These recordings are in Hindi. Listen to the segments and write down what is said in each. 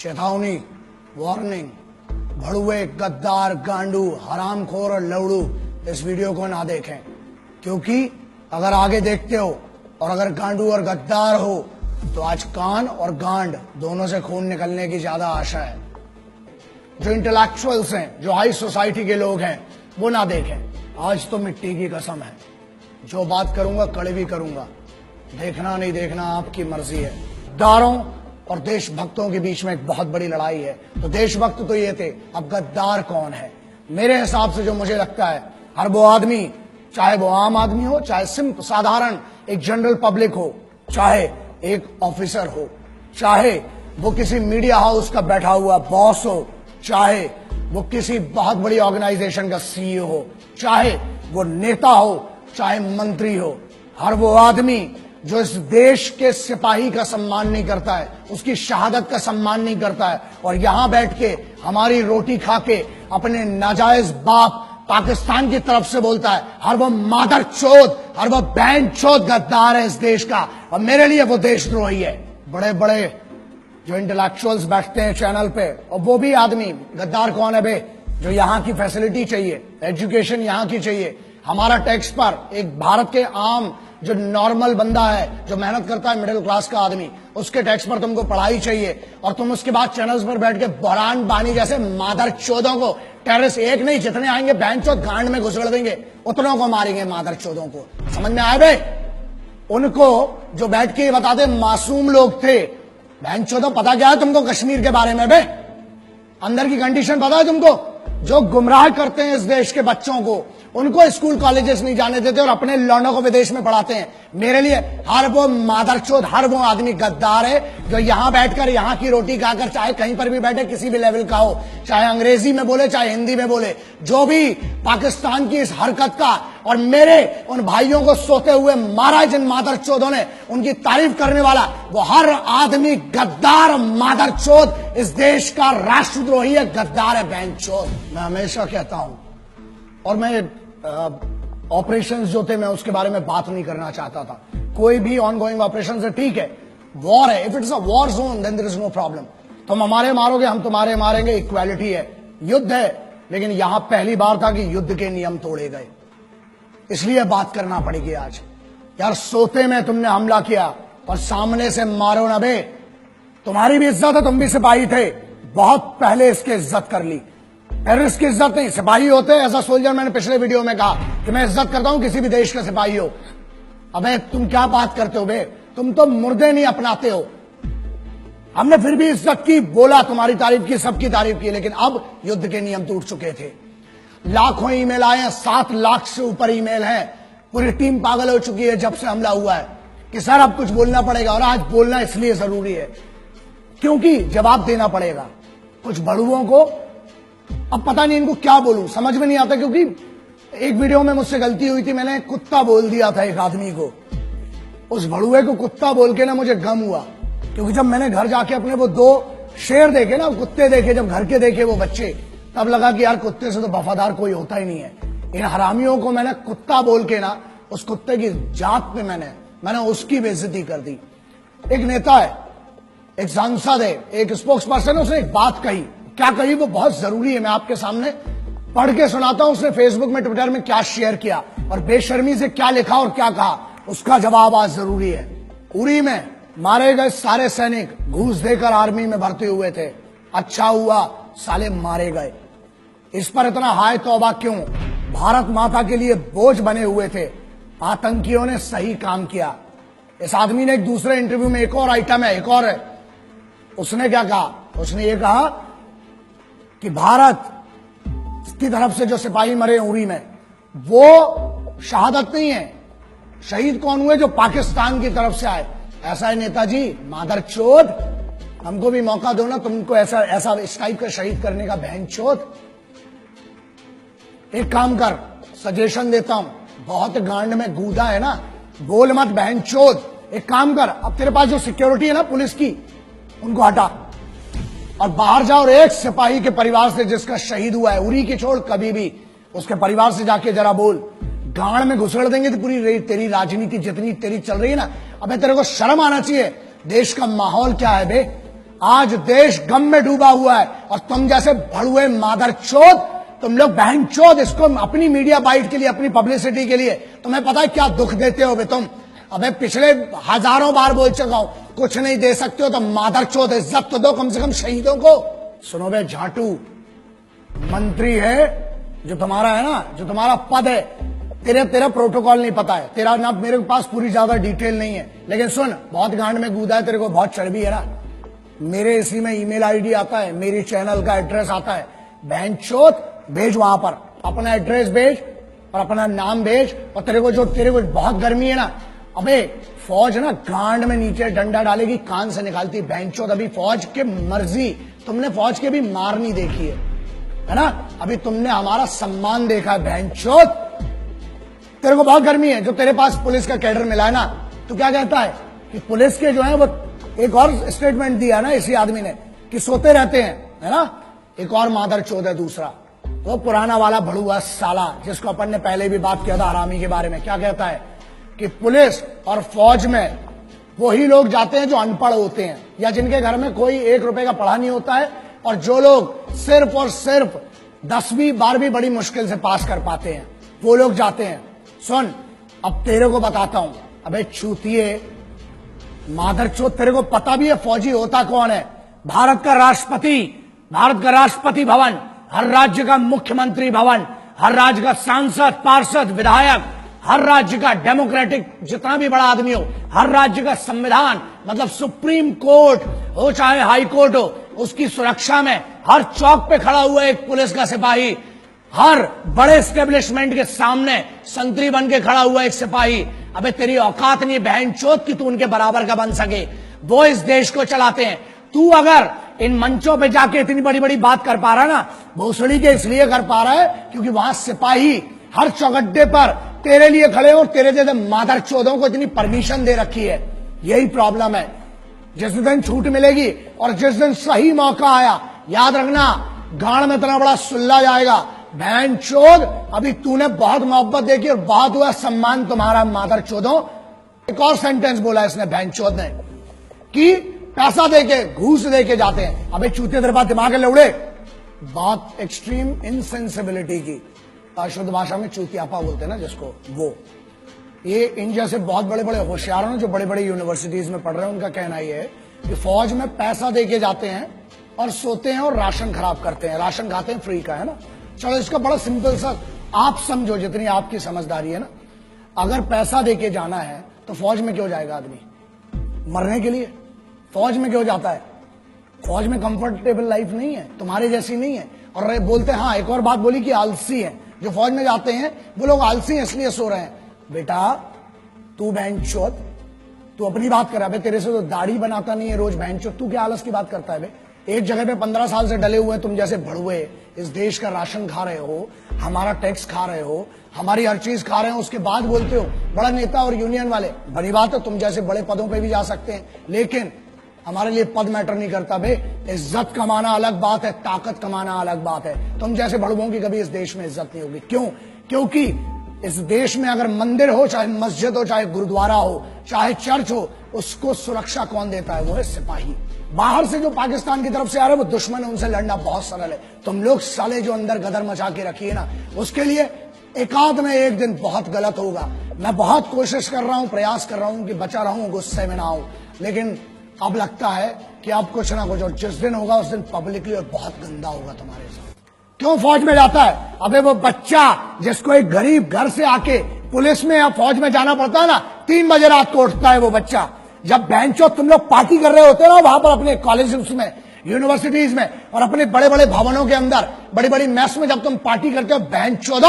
चेतावनी, वार्निंग, भड़ुए, गद्दार, गांडू, हरामखोर और लवड़ू इस वीडियो को ना देखें, क्योंकि अगर आगे देखते हो और अगर गांडू और गद्दार हो तो आज कान और गांड दोनों से खून निकलने की ज्यादा आशा है। जो इंटेलेक्चुअल्स हैं, जो हाई सोसाइटी के लोग हैं, वो ना देखें। आज तो मिट्टी की कसम है, जो बात करूंगा कड़वी करूंगा, देखना नहीं देखना आपकी मर्जी है। गद्दारों और देशभक्तों के बीच में एक बहुत बड़ी लड़ाई है। तो देशभक्त तो ये थे, अब गद्दार कौन है? मेरे हिसाब से जो मुझे लगता है, हर वो आदमी, चाहे वो आम आदमी हो, चाहे सिंप साधारण एक जनरल पब्लिक हो, चाहे एक ऑफिसर हो, चाहे वो किसी मीडिया हाउस का बैठा हुआ बॉस हो, चाहे वो किसी बहुत बड़ी ऑर्गेनाइजेशन का सीईओ हो, चाहे वो नेता हो, चाहे मंत्री हो, हर वो आदमी जो इस देश के सिपाही का सम्मान नहीं करता है, उसकी शहादत का सम्मान नहीं करता है, और यहां बैठ के हमारी रोटी खा के अपने नाजायज बाप पाकिस्तान की तरफ से बोलता है, हर वो मादर चोद, हर वो बहन चोद गद्दार है इस देश का, और मेरे लिए वो देशद्रोही है। बड़े बड़े जो इंटेलेक्चुअल्स बैठते हैं चैनल पे, और वो भी आदमी, गद्दार कौन है बे? जो यहाँ की फैसिलिटी चाहिए, एजुकेशन यहाँ की चाहिए, हमारा टैक्स पर एक भारत के आम जो नॉर्मल बंदा है, जो मेहनत करता है, मिडिल क्लास का आदमी, उसके टैक्स पर तुमको पढ़ाई चाहिए, और तुम उसके बाद चैनल्स पर बैठ के बहरान बानी जैसे मादर चोदों को, टेररिस्ट एक नहीं जितने आएंगे बहन चोद गांड में घुसड़ देंगे, उतनों को मारेंगे मादर चोदों को। समझ में आए बे? उनको जो बैठ के बताते मासूम लोग थे, बहन चोदों पता क्या है तुमको कश्मीर के बारे में बे? अंदर की कंडीशन पता है तुमको? जो गुमराह करते हैं इस देश के बच्चों को, उनको स्कूल कॉलेजेस नहीं जाने देते और अपने लौंडों को विदेश में पढ़ाते हैं। मेरे लिए हर वो मादरचोद, हर वो आदमी गद्दार है जो यहां बैठकर यहाँ की रोटी खाकर, चाहे कहीं पर भी बैठे, किसी भी लेवल का हो, चाहे अंग्रेजी में बोले चाहे हिंदी में बोले, जो भी पाकिस्तान की इस हरकत का और मेरे उन भाइयों को सोते हुए मारा जिन मादरचोदों ने, उनकी तारीफ करने वाला वो हर आदमी गद्दार मादरचोद इस देश का राष्ट्रद्रोही है, गद्दार है, बहनचोद। मैं हमेशा कहता हूं, और मैं ऑपरेशंस जो थे मैं उसके बारे में बात नहीं करना चाहता था। कोई भी ऑनगोइंग ऑपरेशन है, ठीक है, वॉर है, if it is a war zone then there is no problem. तुम हमारे मारोगे, हम तुम्हारे मारेंगे, इक्वालिटी है। युद्ध है, लेकिन यहां पहली बार था कि युद्ध के नियम तोड़े गए, इसलिए बात करना पड़ेगी आज। यार सोते में तुमने हमला किया और सामने से मारो ना बे। तुम्हारी भी इज्जत है, तुम भी सिपाही थे, बहुत पहले इसकी इज्जत कर ली। टेररिस्ट की इज्जत नहीं, सिपाही होते एज अ सोल्जर। मैंने पिछले वीडियो में कहा कि मैं इज्जत करता हूं किसी भी देश का सिपाही हो। अबे तुम क्या बात करते हो बे? तुम तो मुर्दे नहीं अपनाते हो। हमने फिर भी इज्जत की, बोला, तुम्हारी तारीफ की, सबकी तारीफ की, लेकिन अब युद्ध के नियम टूट चुके थे। लाखों ईमेल आए हैं, 7 लाख से ऊपर ईमेल हैं। पूरी टीम पागल हो चुकी है जब से हमला हुआ है कि सर अब कुछ बोलना पड़ेगा, और आज बोलना इसलिए जरूरी है क्योंकि जवाब देना पड़ेगा। कुछ बड़ुओं को अब पता नहीं इनको क्या बोलूं, समझ में नहीं आता, क्योंकि एक वीडियो में मुझसे गलती हुई थी, मैंने कुत्ता बोल दिया था एक आदमी को। उस भड़ुए को कुत्ता बोल के ना मुझे गम हुआ, क्योंकि जब मैंने घर जाके अपने वो 2 शेर देखे ना, कुत्ते देखे, जब घर के देखे वो बच्चे, तब लगा कि यार कुत्ते से तो वफादार कोई होता ही नहीं है। इन हरामियों को मैंने कुत्ता बोल के ना, उस कुत्ते की जात पे मैंने उसकी बेइज्जती कर दी। एक नेता है, एक सांसद है, एक स्पोक्स पर्सन है, उसने एक बात कही। क्या कही वो बहुत जरूरी है, मैं आपके सामने पढ़ के सुनाता हूं। उसने फेसबुक में, ट्विटर में क्या शेयर किया और बेशर्मी से क्या लिखा और क्या कहा, उसका जवाब आज जरूरी है। उरी में मारे गए सारे सैनिक घूस देकर आर्मी में भर्ती हुए थे, अच्छा हुआ साले मारे गए। इस पर इतना हाय तौबा क्यों? भारत माता के लिए बोझ बने हुए थे, आतंकियों ने सही काम किया। इस आदमी ने एक दूसरे इंटरव्यू में, एक और आइटम है, एक और है, उसने क्या कहा? उसने ये कहा कि भारत की तरफ से जो सिपाही मरे उरी में, वो शहादत नहीं है। शहीद कौन हुए? जो पाकिस्तान की तरफ से आए। ऐसा है नेताजी, मादरचोद, हमको भी मौका दो ना, तुमको ऐसा इस टाइप का शहीद करने का, बहनचोद। एक काम कर, सजेशन देता हूं, बहुत गांड में गूदा है ना, बोल मत बहनचोद। एक काम कर, अब तेरे पास जो सिक्योरिटी है ना पुलिस की, उनको हटा और बाहर जाओ, और एक सिपाही के परिवार से जिसका शहीद हुआ है, उरी की छोड़, कभी भी उसके परिवार से जाके जरा बोल। गांड में घुसड़ देंगे तो पूरी तेरी राजनीति जितनी तेरी चल रही है ना। अबे तेरे को शर्म आना चाहिए। देश का माहौल क्या है बे? आज देश गम में डूबा हुआ है और तुम जैसे भड़ुए मादरचोद, तुम लोग बहनचोद इसको अपनी मीडिया बाइट के लिए, अपनी पब्लिसिटी के लिए, तुम्हें पता है क्या दुख देते हो बे तुम। अबे पिछले हजारों बार बोल चुका हूं, कुछ नहीं दे सकते हो तो मादरचोद इज्जत तो दो कम से कम शहीदों को। सुनो बे झाटू, मंत्री है जो तुम्हारा है ना, जो तुम्हारा पद है, तेरा प्रोटोकॉल नहीं पता है, तेरा ना मेरे पास पूरी ज्यादा डिटेल नहीं है, लेकिन सुन, बहुत गांड में कूदा है, तेरे को बहुत चर्बी है ना। मेरे इसी में ईमेल आईडी आता है, मेरी चैनल का एड्रेस आता है, बहनचोद भेज वहां पर अपना एड्रेस भेज और अपना नाम भेज। और तेरे को बहुत गर्मी है ना, अबे फौज ना गांड में नीचे डंडा डालेगी, कान से निकालती बहनचोद। अभी फौज के मर्जी, तुमने फौज के भी मार नहीं देखी है ना, अभी तुमने हमारा सम्मान देखा है बहनचोद। तेरे को बहुत गर्मी है, जो तेरे पास पुलिस का कैडर मिला है ना, तो क्या कहता है कि पुलिस के जो है वो, एक और स्टेटमेंट दिया ना इसी आदमी ने कि सोते रहते हैं, है ना। एक और मादरचोद है दूसरा, वो पुराना वाला भड़ुआ साला जिसको अपन ने पहले भी बात किया था हरामी के बारे में। क्या कहता है कि पुलिस और फौज में वही लोग जाते हैं जो अनपढ़ होते हैं या जिनके घर में कोई 1 रुपए का पढ़ा नहीं होता है, और जो लोग सिर्फ और सिर्फ 10वीं 12वीं बड़ी मुश्किल से पास कर पाते हैं, वो लोग जाते हैं। सुन, अब तेरे को बताता हूं, अबे चूतिए मादरचोद, तेरे को पता भी है फौजी होता कौन है? भारत का राष्ट्रपति, भारत का राष्ट्रपति भवन, हर राज्य का मुख्यमंत्री भवन, हर राज्य का सांसद, पार्षद, विधायक, हर राज्य का डेमोक्रेटिक जितना भी बड़ा आदमी हो, हर राज्य का संविधान, मतलब सुप्रीम कोर्ट हो चाहे हाई कोर्ट हो, उसकी सुरक्षा में हर चौक पे खड़ा हुआ एक पुलिस का सिपाही, हर बड़े एस्टेब्लिशमेंट के सामने संतरी बन के खड़ा हुआ एक सिपाही। अबे तेरी औकात नहीं बहनचोद कि तू उनके बराबर का बन सके। वो इस देश को चलाते हैं। तू अगर इन मंचों पे जाके इतनी बड़ी बड़ी बात कर पा रहा है ना, भोसड़ी के इसलिए कर पा रहा है क्योंकि वहां सिपाही हर चौगड्डे पर तेरे लिए खड़े हो, तेरे जैसे मादरचोदों को इतनी परमिशन दे रखी है। यही प्रॉब्लम है। जिस दिन छूट मिलेगी और जिस दिन सही मौका आया, याद रखना गांड में इतना बड़ा सुल्ला जाएगा। बहनचोद, अभी तूने बहुत मोहब्बत देखी और बहुत हुआ सम्मान तुम्हारा मादरचोदों। एक और सेंटेंस बोला इसने बहनचोद ने कि पैसा देके, घूस देके जाते हैं। अबे चूते तेरे पास दिमाग है लौड़े। बात एक्सट्रीम इनसेंसिबिलिटी की, शुद्ध भाषा में चूतियापा बोलते हैं ना जिसको, वो ये इन जैसे बहुत बड़े बड़े होशियारों ने जो बड़े बड़े यूनिवर्सिटीज में पढ़ रहे हैं, उनका कहना यह है कि फौज में पैसा देके जाते हैं और सोते हैं और राशन खराब करते हैं, राशन खाते हैं फ्री का, है ना। चलो इसका बड़ा सिंपल सा आप समझो, जितनी आपकी समझदारी है ना, अगर पैसा देके जाना है तो फौज में क्यों जाएगा आदमी? मरने के लिए। फौज में क्यों जाता है? फौज में कंफर्टेबल लाइफ नहीं है, तुम्हारे जैसी नहीं है। और बोलते हैं, हाँ एक और बात बोली कि आलसी है जो फौज में जाते हैं, वो लोग आलसी हैं इसलिए सो रहे हैं। बेटा तू बहनचोद, तू अपनी बात कर रहा है, तेरे से तो दाढ़ी बनाता नहीं है रोज बहनचोद, तू क्या आलस की बात करता है बे? एक जगह पे 15 साल से डले हुए तुम जैसे भड़ुए इस देश का राशन खा रहे हो, हमारा टैक्स खा रहे हो, हमारी हर चीज खा रहे हो, उसके बाद बोलते हो बड़ा नेता और यूनियन वाले। बड़ी बात है, तुम जैसे बड़े पदों पे भी जा सकते हैं, लेकिन हमारे लिए पद मैटर नहीं करता बे। इज्जत कमाना अलग बात है, ताकत कमाना अलग बात है। तुम जैसे भड़ुओं की कभी इस देश में इज्जत नहीं होगी। क्यों? क्योंकि इस देश में अगर मंदिर हो, चाहे मस्जिद हो, चाहे गुरुद्वारा हो, चाहे चर्च हो, उसको सुरक्षा कौन देता है? वो है सिपाही। बाहर से जो पाकिस्तान की तरफ से आ रहे हैं वो दुश्मन है, उनसे लड़ना बहुत सरल है। तुम लोग साले जो अंदर गदर मचा के रखी है ना, उसके लिए एकाध में एक दिन बहुत गलत होगा। मैं बहुत कोशिश कर रहा हूं, प्रयास कर रहा हूं कि बचा रहूं, गुस्से में ना आऊं, लेकिन अब लगता है कि अब कुछ ना कुछ, और जिस दिन होगा उस दिन पब्लिकली और बहुत गंदा होगा तुम्हारे साथ। क्यों फौज में जाता है? अबे वो बच्चा जिसको एक गरीब घर से आके पुलिस में या फौज में जाना पड़ता है ना, 3 बजे रात को उठता है वो बच्चा। जब बेंचो तुम लोग पार्टी कर रहे होते हो ना वहां पर अपने कॉलेज में, यूनिवर्सिटीज में और अपने बड़े बड़े भवनों के अंदर, बड़ी बड़ी मैस में जब तुम पार्टी करते हो बेंचो दो,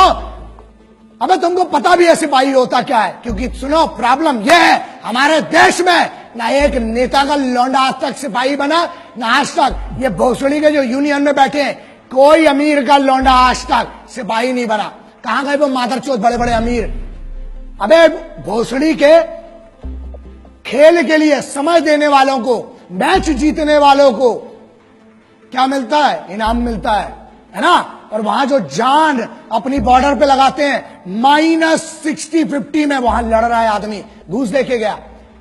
अबे तुमको पता भी है सिपाही होता क्या है। क्योंकि सुनो, प्रॉब्लम यह है हमारे देश में, ना एक नेता का लौंडा आज तक सिपाही बना, ना आज तक ये भोसड़ी के जो यूनियन में बैठे हैं, कोई अमीर का लौंडा आज तक सिपाही नहीं बना। कहां गए वो मादरचोद बड़े बड़े अमीर? अबे भोसड़ी के खेल के लिए समय देने वालों को, मैच जीतने वालों को क्या मिलता है? इनाम मिलता है ना। और वहां जो जान अपनी बॉर्डर पे लगाते हैं, -60 50 में वहां लड़ रहा है आदमी, घूस देके गया,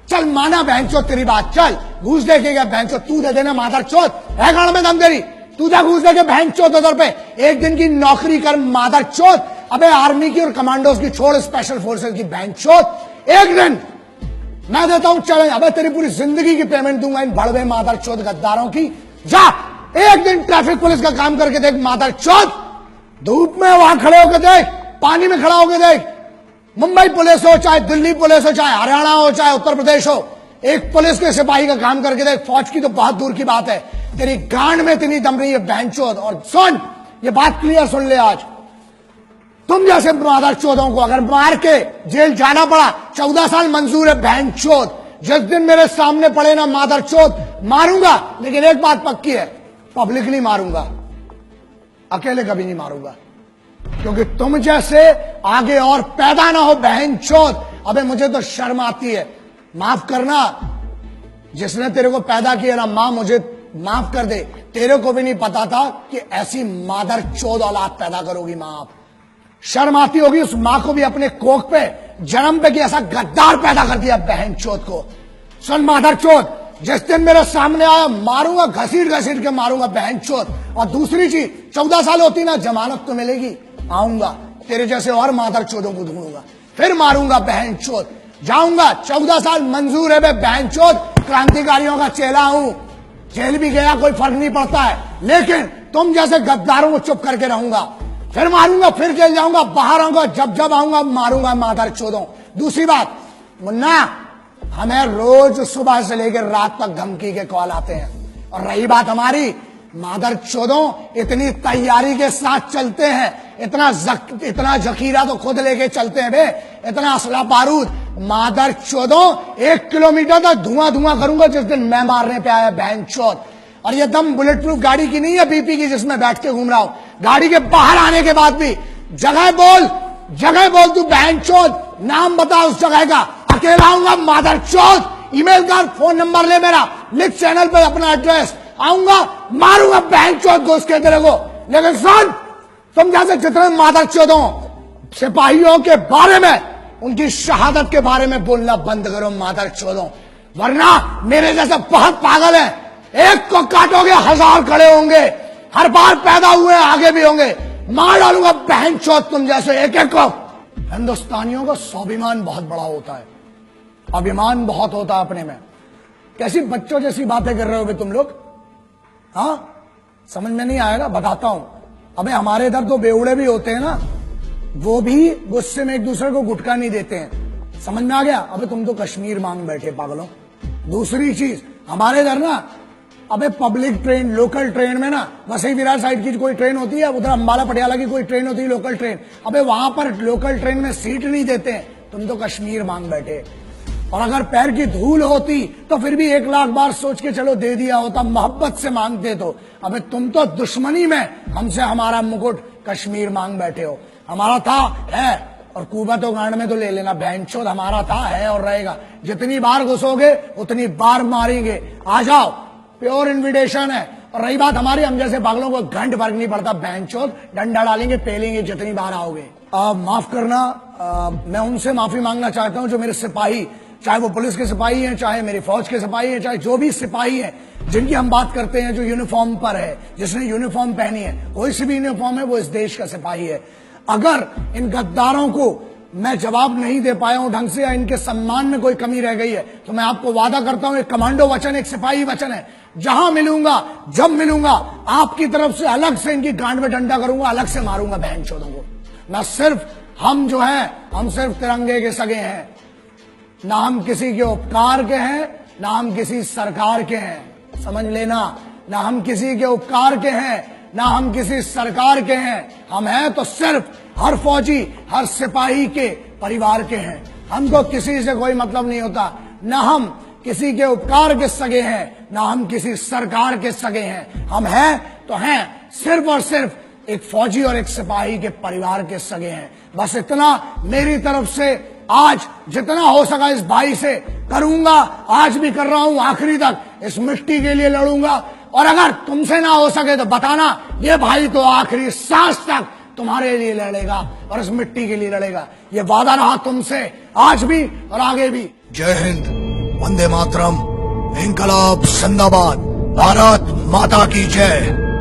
चल माना बहनचोद तेरी बात, चल घूस दे के गया बहनचोद, तू दे देना मादरचोद, है गाड़ में दम तेरी, तू जा घूस दे के बहनचोद उधर पे, एक दिन की नौकरी कर मादरचोद। अबे आर्मी की और कमांडोज की छोड़, स्पेशल फोर्सेज की बहनचोद, एक दिन मैं देता हूं चैलेंज, अबे तेरी पूरी जिंदगी की पेमेंट दूंगा इन बड़वे मादरचोद गद्दारों की। जा एक दिन ट्रैफिक पुलिस का काम करके देख मादरचोद, धूप में वहां खड़े होकर देख, पानी में खड़ा होकर देख, मुंबई पुलिस हो चाहे दिल्ली पुलिस हो चाहे हरियाणा हो चाहे उत्तर प्रदेश हो, एक पुलिस के सिपाही का काम करके देख, फौज की तो बहुत दूर की बात है, तेरी गांड में इतनी दम रही है बहनचोद। और सुन, ये बात क्लियर सुन ले, आज तुम जैसे मादरचोदों को अगर मार के जेल जाना पड़ा, 14 साल मंजूर है बहनचोद। जिस दिन मेरे सामने पड़े ना मादरचोद, मारूंगा, लेकिन एक बात पक्की है, पब्लिकली मारूंगा, अकेले कभी नहीं मारूंगा, क्योंकि तुम जैसे आगे और पैदा ना हो बहनचोद। अबे मुझे तो शर्म आती है, माफ करना, जिसने तेरे को पैदा किया ना मां, मुझे माफ कर दे, तेरे को भी नहीं पता था कि ऐसी मादरचोद औलाद पैदा करोगी मां आप। शर्म आती होगी उस मां को भी अपने कोख पे जन्म पे कि ऐसा गद्दार पैदा कर दिया बहनचोद को। सुन मादरचोद, जिस दिन मेरे सामने आया मारूंगा, घसीट घसीट के मारूंगा बहनचोद। और दूसरी चीज, 14 साल होती ना, जमानत तो मिलेगी, आऊंगा तेरे जैसे और मादरचोदों को ढूंढूंगा, फिर मारूंगा बहनचोद, जाऊंगा। 14 साल मंजूर है बहनचोद, क्रांतिकारियों का चेला हूं, जेल भी गया कोई फर्क नहीं पड़ता है, लेकिन तुम जैसे गद्दारों को चुप करके रहूंगा, फिर मारूंगा, फिर जेल जाऊंगा, बाहर आऊंगा, जब जब आऊंगा मारूंगा मादरचोदों। दूसरी बात मुन्ना, हमें रोज सुबह से लेकर रात तक धमकी के कॉल आते हैं, और रही बात हमारी, मादरचोदों इतनी तैयारी के साथ चलते हैं, इतना जखीरा तो खुद लेके चलते हैं बे, इतना असला बारूद, मादरचोदों 1 किलोमीटर तक धुआं धुआं करूंगा जिस दिन मैं मारने पे आया बहनचोद। और ये दम बुलेट प्रूफ गाड़ी की नहीं है बीपी की जिसमें बैठ के घूम रहा हूं, गाड़ी के बाहर आने के बाद भी जगह बोल तू बहनचोद, नाम बता उस जगह का, अकेला आऊंगा मादरचोद, ईमेल कर, फोन नंबर ले मेरा, लिख चैनल पर अपना एड्रेस, आऊंगा मारूंगा बहनचोद घुस के तेरे को। लेकिन सुन, तुम जैसे जितने मादरचोदों सिपाहियों के बारे में, उनकी शहादत के बारे में बोलना बंद करो मादरचोदों, वरना मेरे जैसे बहुत पागल है, एक को काटोगे 1000 खड़े होंगे, हर बार पैदा हुए आगे भी होंगे, मार डालूंगा बहनचोद तुम जैसे एक एक को। हिंदुस्तानियों का स्वाभिमान बहुत बड़ा होता है, अभिमान बहुत होता है अपने में। कैसी बच्चों जैसी बातें कर रहे हो तुम लोग, हाँ समझ में नहीं आएगा, बताता हूं। अबे हमारे इधर तो बेवड़े भी होते हैं ना, वो भी गुस्से में एक दूसरे को गुटका नहीं देते हैं, समझ में आ गया। अबे तुम तो कश्मीर मांग बैठे पागलों। दूसरी चीज, हमारे इधर ना, अबे पब्लिक ट्रेन, लोकल ट्रेन में ना, वसई विरार साइड की कोई ट्रेन होती है, उधर अंबाला पटियाला की कोई ट्रेन होती है लोकल ट्रेन, अबे वहां पर लोकल ट्रेन में सीट नहीं देते हैं, तुम तो कश्मीर मांग बैठे। और अगर पैर की धूल होती तो फिर भी 1 लाख बार सोच के चलो दे दिया होता, मोहब्बत से मांगते तो। अबे तुम तो दुश्मनी में हमसे हमारा मुकुट कश्मीर मांग बैठे हो। हमारा था, है, और कुबत और गांड में तो ले लेना बहनचोद, हमारा था, है और रहेगा। जितनी बार घुसोगे उतनी बार मारेंगे, आ जाओ, प्योर इन्विटेशन है। और रही बात हमारी, हम जैसे पागलों को घंट फर्क नहीं पड़ता बहनचोद, डंडा डालेंगे, पेलेंगे जितनी बार आओगे। माफ करना, मैं उनसे माफी मांगना चाहता हूं जो मेरे सिपाही, चाहे वो पुलिस के सिपाही हैं, चाहे मेरी फौज के सिपाही हैं, चाहे जो भी सिपाही हैं जिनकी हम बात करते हैं, जो यूनिफॉर्म पर है, जिसने यूनिफॉर्म पहनी है, कोई सी भी यूनिफॉर्म है, वो इस देश का सिपाही है। अगर इन गद्दारों को मैं जवाब नहीं दे पाया हूं ढंग से, या इनके सम्मान में कोई कमी रह गई है, तो मैं आपको वादा करता हूं, एक कमांडो वचन, एक सिपाही वचन है, जहां मिलूंगा, जब मिलूंगा, आपकी तरफ से अलग से इनकी गांड में डंडा करूंगा, अलग से मारूंगा बहनचोदों को। मैं सिर्फ, हम जो है, हम सिर्फ तिरंगे के सगे हैं, ना हम किसी के उपकार के हैं, ना हम किसी सरकार के हैं, समझ लेना, ना हम किसी के उपकार के हैं, ना हम किसी सरकार के हैं, हम हैं तो सिर्फ हर फौजी, हर सिपाही के परिवार के हैं। हमको किसी से कोई मतलब नहीं होता, ना हम किसी के उपकार के सगे हैं, ना हम किसी सरकार के सगे हैं। हम हैं तो हैं सिर्फ और सिर्फ एक फौजी और एक सिपाही के परिवार के सगे हैं। बस इतना मेरी तरफ से आज जितना हो सका इस भाई से करूंगा, आज भी कर रहा हूं, आखिरी तक इस मिट्टी के लिए लड़ूंगा। और अगर तुमसे ना हो सके तो बताना, ये भाई तो आखिरी सांस तक तुम्हारे लिए लड़ेगा और इस मिट्टी के लिए लड़ेगा। ये वादा रहा तुमसे, आज भी और आगे भी। जय हिंद। वंदे मातरम, इनकलाब जिंदाबाद, भारत माता की जय।